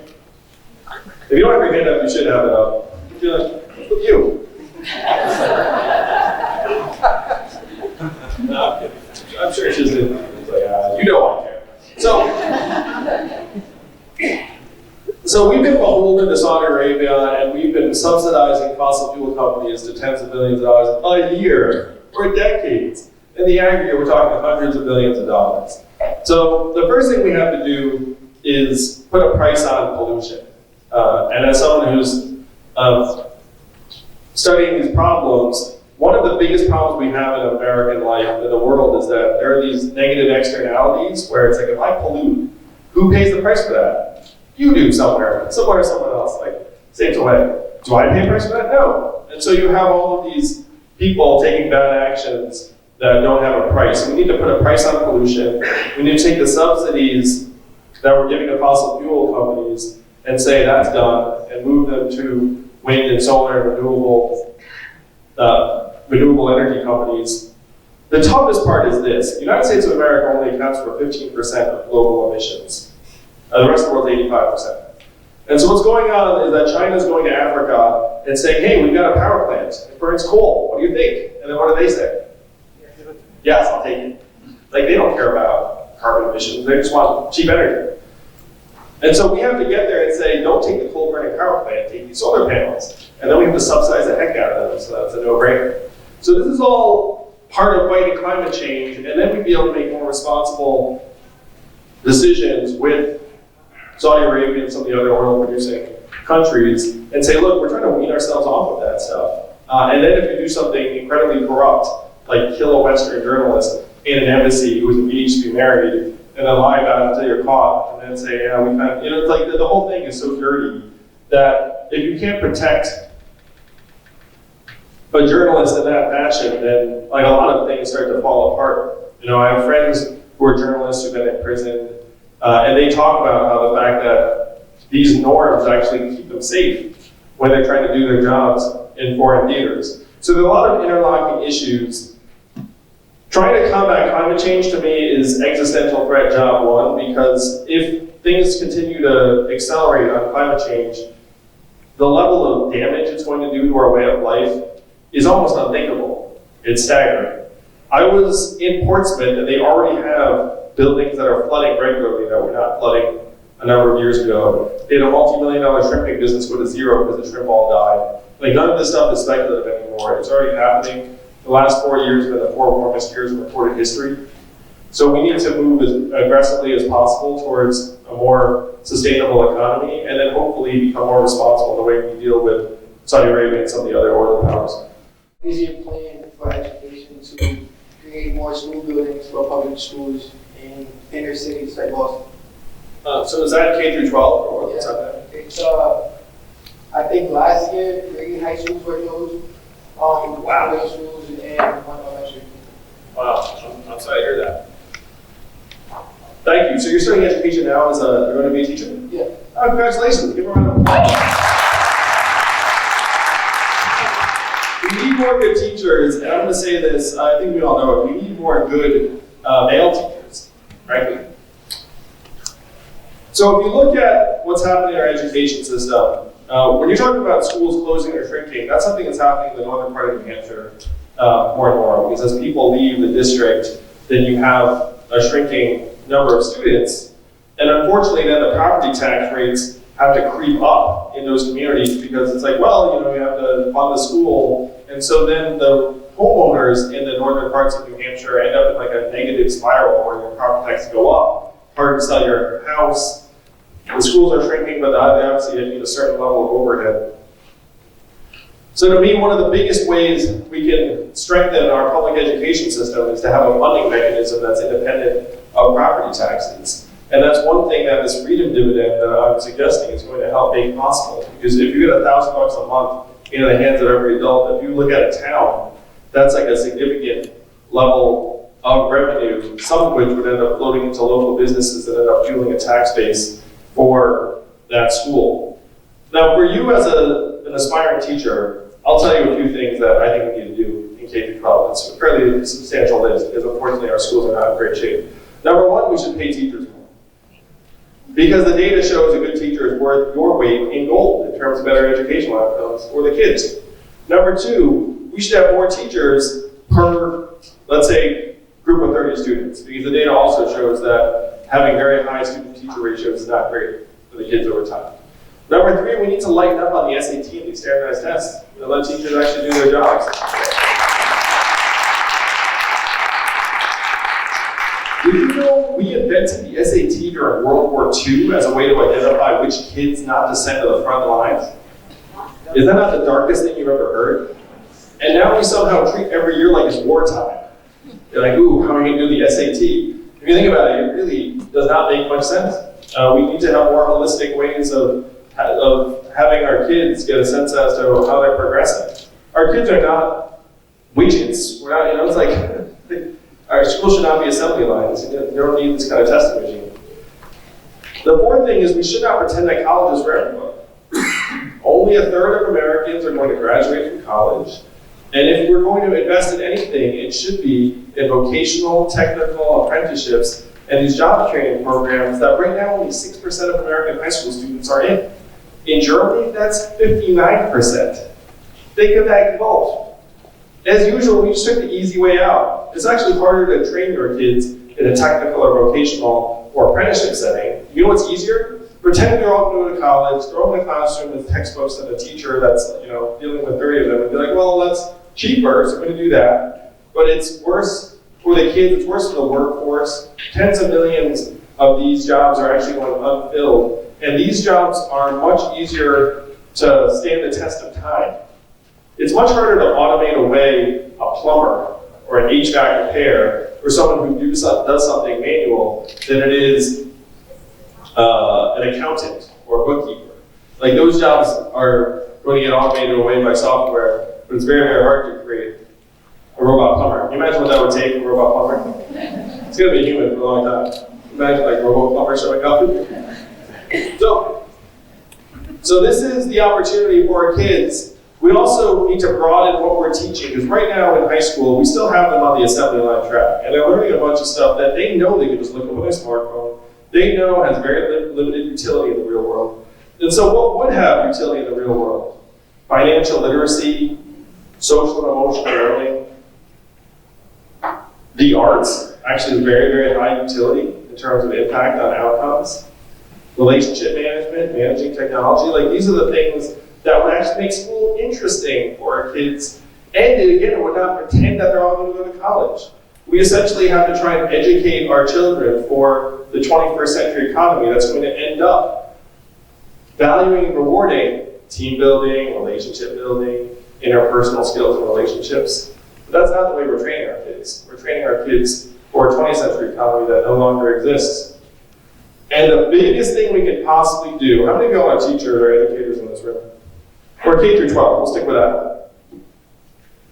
If you don't have your hand up, you should have it up. You're like, what's with you? No, I'm kidding. I'm sure she's like, you know I care. So we've been beholden to Saudi Arabia, and we've been subsidizing fossil fuel companies to tens of billions of dollars a year for decades. In the aggregate, we're talking hundreds of billions of dollars. So the first thing we have to do is put a price on pollution. And as someone who's studying these problems, one of the biggest problems we have in American life, in the world, is that there are these negative externalities where it's like, if I pollute, who pays the price for that? You do somewhere, someone else. Like, same way. Do I pay a price for that? No. And so you have all of these people taking bad actions that don't have a price. We need to put a price on pollution. We need to take the subsidies that we're giving to fossil fuel companies and say that's done, and move them to wind and solar and renewable energy companies. The toughest part is this. The United States of America only accounts for 15% of global emissions. The rest of the world is 85%. And so what's going on is that China's going to Africa and saying, hey, we've got a power plant. It burns coal. What do you think? And then what do they say? Yes, I'll take it. Like, they don't care about carbon emissions. They just want cheap energy. And so we have to get there and say, don't take the coal-burning power plant, take these solar panels. And then we have to subsidize the heck out of them, so that's a no-brainer. So this is all part of fighting climate change, and then we'd be able to make more responsible decisions with Saudi Arabia and some of the other oil-producing countries, and say, look, we're trying to wean ourselves off of that stuff. And then if you do something incredibly corrupt, like kill a Western journalist in an embassy who was engaged to be married, and then lie about it until you're caught, and then say, yeah, we kind of, it's like the whole thing is so dirty that if you can't protect a journalist in that fashion, then like a lot of things start to fall apart. I have friends who are journalists who've been in prison, and they talk about how the fact that these norms actually keep them safe when they're trying to do their jobs in foreign theaters. So there are a lot of interlocking issues. Trying to combat climate change to me is existential threat job one, because if things continue to accelerate on climate change, the level of damage it's going to do to our way of life is almost unthinkable. It's staggering. I was in Portsmouth, and they already have buildings that are flooding regularly that were not flooding a number of years ago. They had a multi-million-dollar shrimping business go to zero because the shrimp all died. Like, none of this stuff is speculative anymore. It's already happening. The last 4 years have been the 4 warmest years in recorded history. So we need to move as aggressively as possible towards a more sustainable economy, and then hopefully become more responsible in the way we deal with Saudi Arabia and some of the other oil powers. Is your plan for education to create more school buildings for public schools in inner cities like Boston? So is that K through 12 or what's that? It's I think last year 3 high schools were closed, Wow. middle schools and 1 elementary. Wow, I'm sorry to hear that. Thank you. So you're studying education now as you're going to be a teacher? Yeah. Oh, congratulations. Give a round of applause. We need more good teachers, and I'm going to say this, I think we all know it, we need more good male teachers, frankly. So if you look at what's happening in our education system, when you're talking about schools closing or shrinking, that's something that's happening in the northern part of New Hampshire more and more, because as people leave the district, then you have a shrinking number of students, and unfortunately then the property tax rates have to creep up in those communities, because it's like, well, you have to fund the school, and so then the homeowners in the northern parts of New Hampshire end up in like a negative spiral where your property taxes go up, hard to sell your house, the schools are shrinking, but they obviously need a certain level of overhead. So to me, one of the biggest ways we can strengthen our public education system is to have a funding mechanism that's independent of property taxes. And that's one thing that this freedom dividend that I'm suggesting is going to help make possible. Because if you get $1,000 a month into the hands of every adult, if you look at a town, that's like a significant level of revenue, some of which would end up floating into local businesses that end up fueling a tax base for that school. Now, for you as an aspiring teacher, I'll tell you a few things that I think we need to do in K-12. It's a fairly substantial list, because unfortunately our schools are not in great shape. Number one, we should pay teachers more. Because the data shows a good teacher is worth your weight in gold in terms of better educational outcomes for the kids. Number two, we should have more teachers per, let's say, group of 30 students, because the data also shows that having very high student-teacher ratios is not great for the kids over time. Number three, we need to lighten up on the SAT and these standardized tests and let teachers actually do their jobs. Did you know we invented the SAT during World War II as a way to identify which kids not to send to the front lines? Is that not the darkest thing you've ever heard? And now we somehow treat every year like it's wartime. You're like, ooh, how are we going to do the SAT? If you think about it, it really does not make much sense. We need to have more holistic ways of having our kids get a sense as to how they're progressing. Our kids are not widgets. We're not, it's like, our school should not be assembly lines. You don't need this kind of testing regime. The fourth thing is we should not pretend that college is for everyone. Only a third of Americans are going to graduate from college. And if we're going to invest in anything, it should be in vocational, technical apprenticeships and these job training programs that right now only 6% of American high school students are in. In Germany, that's 59%. Think of that gulf. As usual, we just took the easy way out. It's actually harder to train your kids in a technical or vocational or apprenticeship setting. You know what's easier? Pretend they're all going to college, throw them in a classroom with textbooks and a teacher that's dealing with 30 of them, and be like, well, that's cheaper, so we're going to do that. But it's worse for the kids, it's worse for the workforce. Tens of millions of these jobs are actually going unfilled. And these jobs are much easier to stand the test of time. It's much harder to automate away a plumber or an HVAC repair, or someone who does something manual, than it is an accountant or a bookkeeper. Like those jobs are going to get automated away by software, but it's very, very hard to create a robot plumber. Can you imagine what that would take, a robot plumber? It's going to be a human for a long time. Imagine like a robot plumber showing up. So this is the opportunity for our kids. We also need to broaden what we're teaching, because right now in high school, we still have them on the assembly line track, and they're learning a bunch of stuff that they know they can just look at with their smartphone. They know has very limited utility in the real world. And so what would have utility in the real world? Financial literacy, social and emotional learning. The arts actually is very, very high utility in terms of impact on outcomes. Relationship management, managing technology, like these are the things that would actually make school interesting for our kids. And again, it would not pretend that they're all going to go to college. We essentially have to try and educate our children for the 21st century economy that's going to end up valuing and rewarding team building, relationship building, interpersonal skills and relationships. But that's not the way we're training our kids. We're training our kids for a 20th century economy that no longer exists. And the biggest thing we could possibly do, how many of y'all are teachers or educators in this room? Or K through 12, we'll stick with that.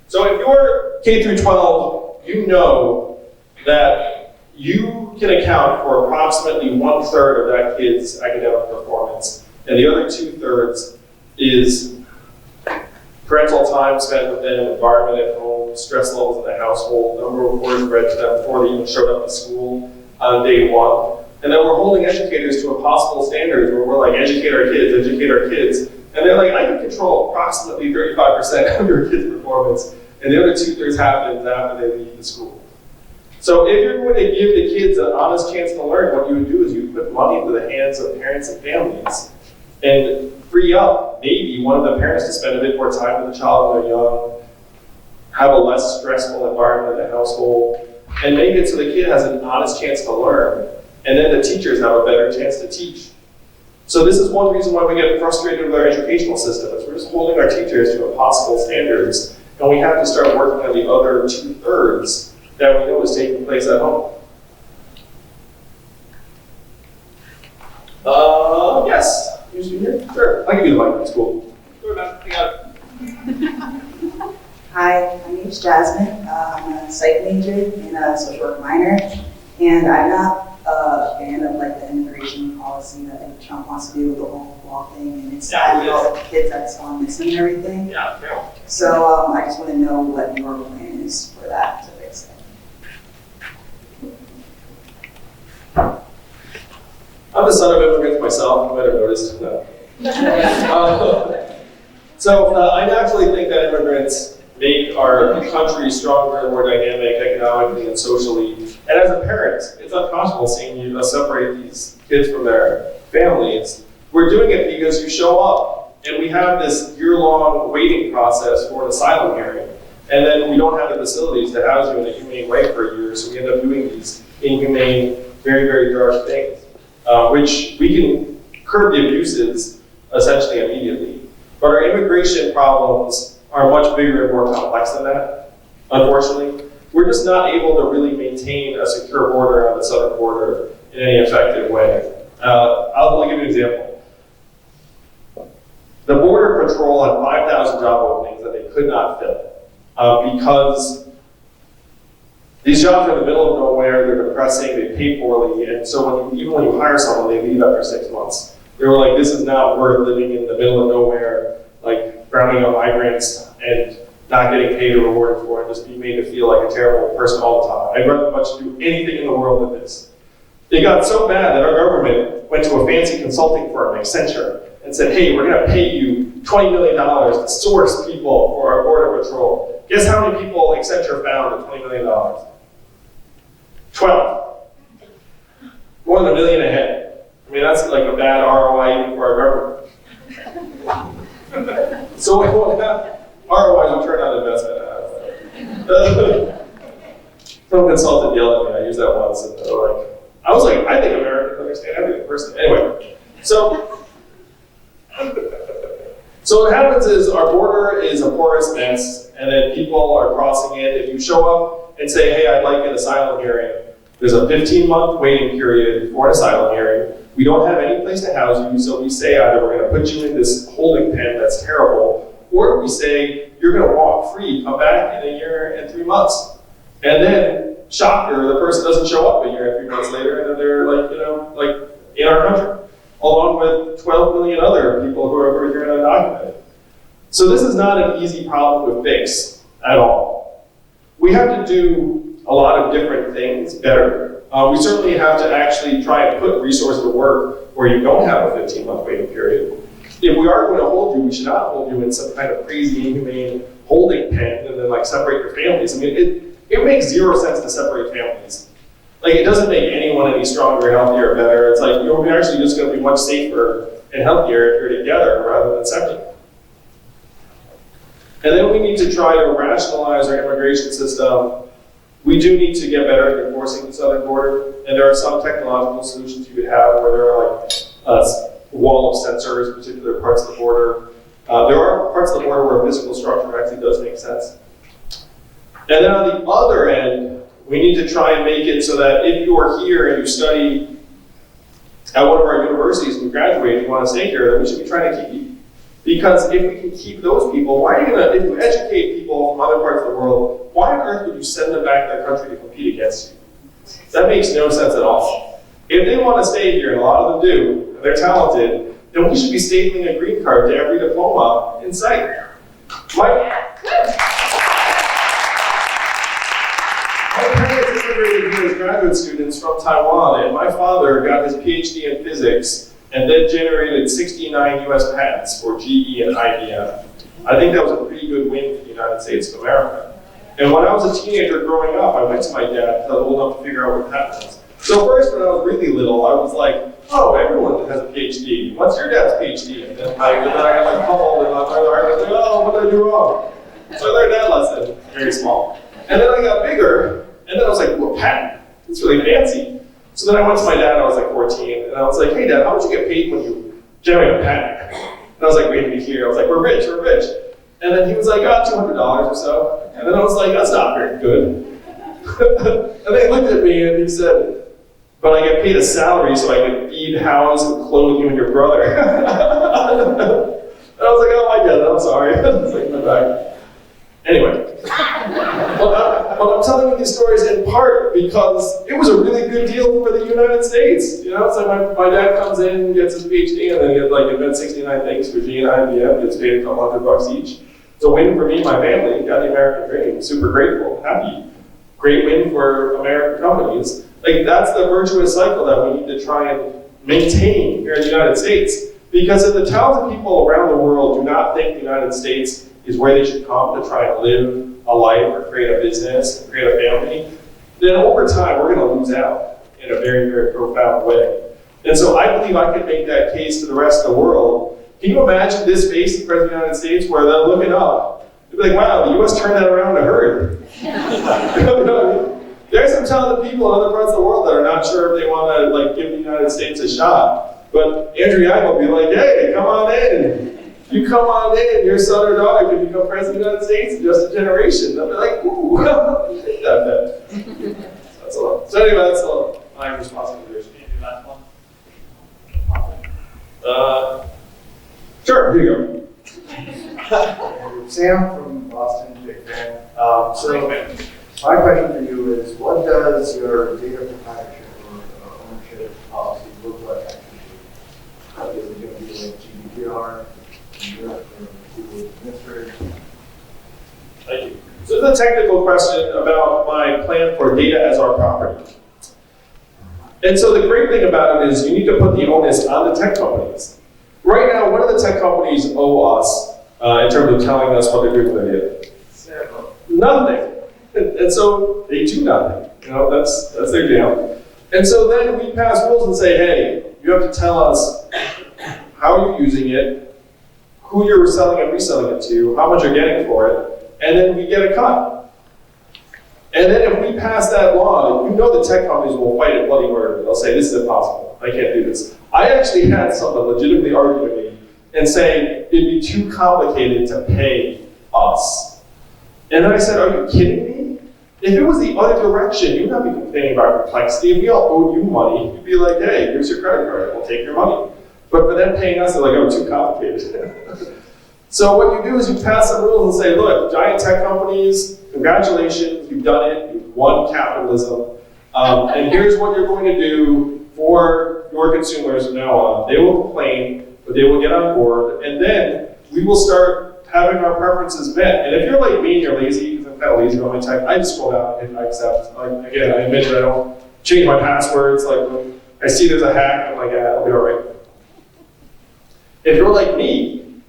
So if you're K through 12, you know that you can account for approximately 1/3 of that kid's academic performance, and the other 2/3 is parental time spent with them, environment at home, stress levels in the household, number of words read to them before they even showed up to school on day one. And then we're holding educators to impossible standards where we're like, educate our kids. And they're like, I can control approximately 35% of your kids' performance, and the other 2/3 happens after they leave the school. So if you're going to give the kids an honest chance to learn, what you would do is you put money into the hands of parents and families and free up maybe one of the parents to spend a bit more time with the child when they're young, have a less stressful environment in the household, and make it so the kid has an honest chance to learn, and then the teachers have a better chance to teach. So this is one reason why we get frustrated with our educational system, is we're just holding our teachers to impossible standards, and we have to start working on the other 2/3 that we know is taking place at home. Yes, use you here? Sure, I'll give you the mic, it's cool. Go ahead, you got it. Hi, my name's Jasmine. I'm a psych major and a social work minor, and I'm not a fan of like the immigration policy that like, Trump wants to do with the whole wall thing, and it's sad with all the kids that's gone missing and everything. Yeah. So I just want to know what your plan is for that to fix it. I'm the son of immigrants myself, you might have noticed. I actually think that immigrants make our country stronger and more dynamic economically and socially. And as a parent, it's unconscionable seeing you separate these kids from their families. We're doing it because you show up, and we have this year-long waiting process for an asylum hearing, and then we don't have the facilities to house you in a humane way for a year, so we end up doing these inhumane, very, very dark things, which we can curb the abuses essentially immediately. But our immigration problems are much bigger and more complex than that, unfortunately. We're just not able to really maintain a secure border on the southern border in any effective way. I'll give you an example. The Border Patrol had 5,000 job openings that they could not fill because these jobs are in the middle of nowhere, they're depressing, they pay poorly, and so even when you hire someone, they leave after 6 months. They were like, this is not worth living in the middle of nowhere, like rounding up migrants and not getting paid or rewarded for it, just being made to feel like a terrible person all the time. I'd rather much do anything in the world than this. It got so bad that our government went to a fancy consulting firm, Accenture, and said, hey, we're gonna pay you $20 million to source people for our Border Patrol. Guess how many people Accenture found at $20 million? 12. More than $1 million ahead. I mean, that's like a bad ROI even for our government. So we won't have ROI, return on investment. Some consultant yelled at me, I used that once, and they were like, I was like, I think Americans understand everything personally. Anyway, so what happens is our border is a porous mess, and then people are crossing it. If you show up and say, hey, I'd like an asylum hearing, there's a 15-month waiting period for an asylum hearing. We don't have any place to house you, so we say either we're going to put you in this holding pen that's terrible, or we say you're going to walk free, come back in a year and 3 months. And then, shocker, the person doesn't show up a year and 3 months later, and then they're like in our country, along with 12 million other people who are here and undocumented. So this is not an easy problem to fix at all. We have to do a lot of different things better. We certainly have to actually try and put resources to work where you don't have a 15-month waiting period. If we are going to hold you, we should not hold you in some kind of crazy, inhumane holding pen and then like separate your families. I mean, it makes zero sense to separate families. Like, it doesn't make anyone any stronger, healthier, or better. It's like, you're actually just going to be much safer and healthier if you're together rather than separate. And then we need to try to rationalize our immigration system. We do need to get better at enforcing the southern border, and there are some technological solutions you could have where there are like a wall of sensors in particular parts of the border. There are parts of the border where physical structure actually does make sense. And then on the other end, we need to try and make it so that if you are here and you study at one of our universities and you graduate and you want to stay here, then we should be trying to keep you. Because if we can keep those people, why are you gonna, if you educate people from other parts of the world, why on earth would you send them back to their country to compete against you? That makes no sense at all. If they want to stay here, and a lot of them do, and they're talented, then we should be stapling a green card to every diploma in sight. My parents immigrated here as graduate students from Taiwan, and my father got his PhD in physics and then generated 69 US patents for GE and IBM. I think that was a pretty good win for the United States of America. And when I was a teenager growing up, I went to my dad because I was old enough to figure out what patent was. So first, when I was really little, I was like, oh, everyone has a PhD. What's your dad's PhD? And then I got like pummeled, and I was like, oh, what did I do wrong? So I learned that lesson, very small. And then I got bigger, and then I was like, well, patent, it's really fancy. So then I went to my dad, I was like 14, and I was like, hey dad, how much you get paid when you generate a patent? And I was like, waiting to hear, I was like, we're rich. And then he was like, $200 or so. And then I was like, that's not very good. And then he looked at me and he said, but I get paid a salary so I can feed, house, and clothe you and your brother. And I was like, oh my God, I'm sorry. I was like, my back. Anyway, but I'm telling you these stories in part because it was a really good deal for the United States. You know, so my dad comes in, gets his PhD, and then he invents 69 things for GE and IBM, gets paid a couple $100 each. It's a win for me and my family, got the American dream, super grateful, happy. Great win for American companies. Like, that's the virtuous cycle that we need to try and maintain here in the United States. Because if the talented people around the world do not think the United States is where they should come to try and live a life or create a business, and create a family, then over time we're going to lose out in a very, very profound way. And so I believe I can make that case to the rest of the world. Can you imagine this face of the President of the United States where they're looking up? They'll be like, wow, the US turned that around in a hurry. You know what I mean? There's some talented people in other parts of the world that are not sure if they want to give the United States a shot. But Andrew Yang will be like, hey, come on in. You come on in, your son or daughter can become president of the United States in just a generation. They'll be like, ooh, take that bet. That's a lot. So anyway, that's my responsibility. Can you do that one? Sure, here you go. Sam from Boston, big fan. So my question for you is, what does your data proprietorship or ownership policy look like actually? Is it going to be like GDPR? Thank you. So this is a technical question about my plan for data as our property. And so the great thing about it is you need to put the onus on the tech companies. Right now, what do the tech companies owe us in terms of telling us what they're doing with their data? Nothing. And so they do nothing. You know, that's their jam. And so then we pass rules and say, hey, you have to tell us how you're using it, who you're selling and reselling it to, how much you're getting for it, and then we get a cut. And then if we pass that law, you know the tech companies will fight it bloody murder. They'll say, this is impossible. I can't do this. I actually had someone legitimately argue with me and say, it'd be too complicated to pay us. And then I said, are you kidding me? If it was the other direction, you'd not be complaining about complexity. If we all owed you money, you'd be like, hey, here's your credit card, we'll take your money. But for them paying us, they're like, oh, too complicated. So what you do is you pass some rules and say, look, giant tech companies, congratulations, you've done it, you've won capitalism, and here's what you're going to do for your consumers from now on. They will complain, but they will get on board, and then we will start having our preferences met. And if you're like me and you're lazy, because I'm kind of lazy about my tech, I just scroll down and hit accept. Like, again, I admit that I don't change my passwords. Like, when I see there's a hack, I'm like, yeah, I'll be all right. If you're like me,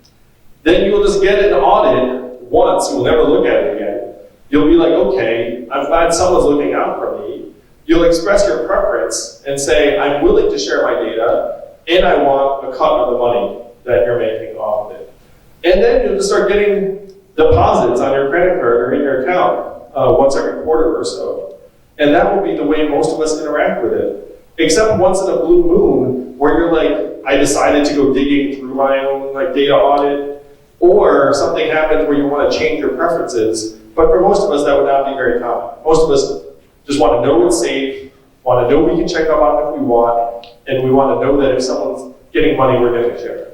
then you'll just get an audit once, you'll never look at it again. You'll be like, okay, I'm glad someone's looking out for me. You'll express your preference and say, I'm willing to share my data, and I want a cut of the money that you're making off of it. And then you'll just start getting deposits on your credit card or in your account once every quarter or so. And that will be the way most of us interact with it. Except once in a blue moon, where you're like, I decided to go digging through my own data audit, or something happens where you want to change your preferences. But for most of us, that would not be very common. Most of us just want to know it's safe, want to know we can check up on it if we want, and we want to know that if someone's getting money, we're getting a share.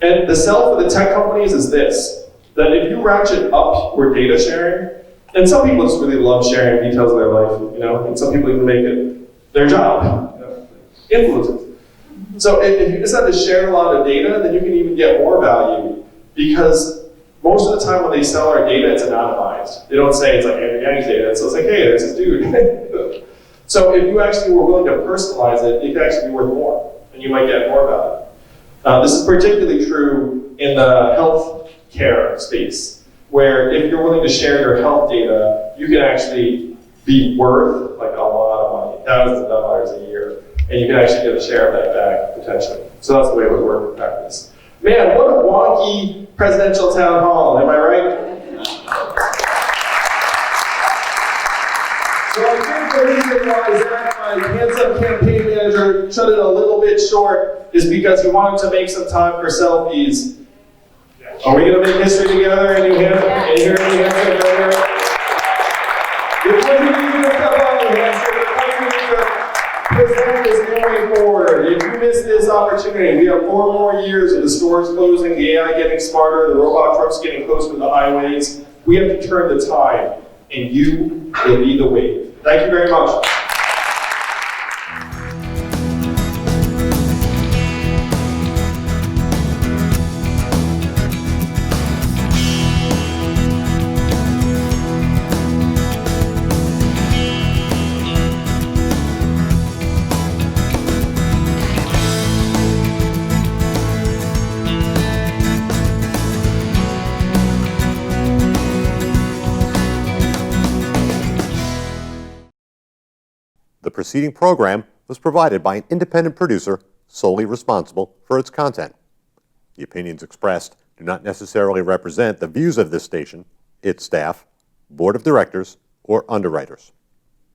And the sell for the tech companies is this, that if you ratchet up your data sharing, and some people just really love sharing details of their life, and some people even make it their job, influencers. So if you decide to share a lot of data, then you can even get more value, because most of the time when they sell our data, it's anonymized. They don't say it's like Andrew Yang's data, so it's like, hey, there's this dude. So if you actually were willing to personalize it, it could actually be worth more, and you might get more value. This is particularly true in the health care space, where if you're willing to share your health data, you can actually be worth like a lot of money, thousands of dollars a year, and you can actually get a share of that back, potentially. So that's the way it would work in practice. Man, what a wonky presidential town hall, am I right? So I think the reason why Zach, my handsome campaign manager, shut it a little bit short is because he wanted to make some time for selfies. Are we going to make history together in New Hampshire? In here in New Hampshire, together? If one of you step on New Hampshire, the country to present is going forward. If you miss this opportunity, we have 4 more years of the stores closing, the AI getting smarter, the robot trucks getting closer to the highways. We have to turn the tide, and you will be the wave. Thank you very much. The preceding program was provided by an independent producer solely responsible for its content. The opinions expressed do not necessarily represent the views of this station, its staff, board of directors, or underwriters.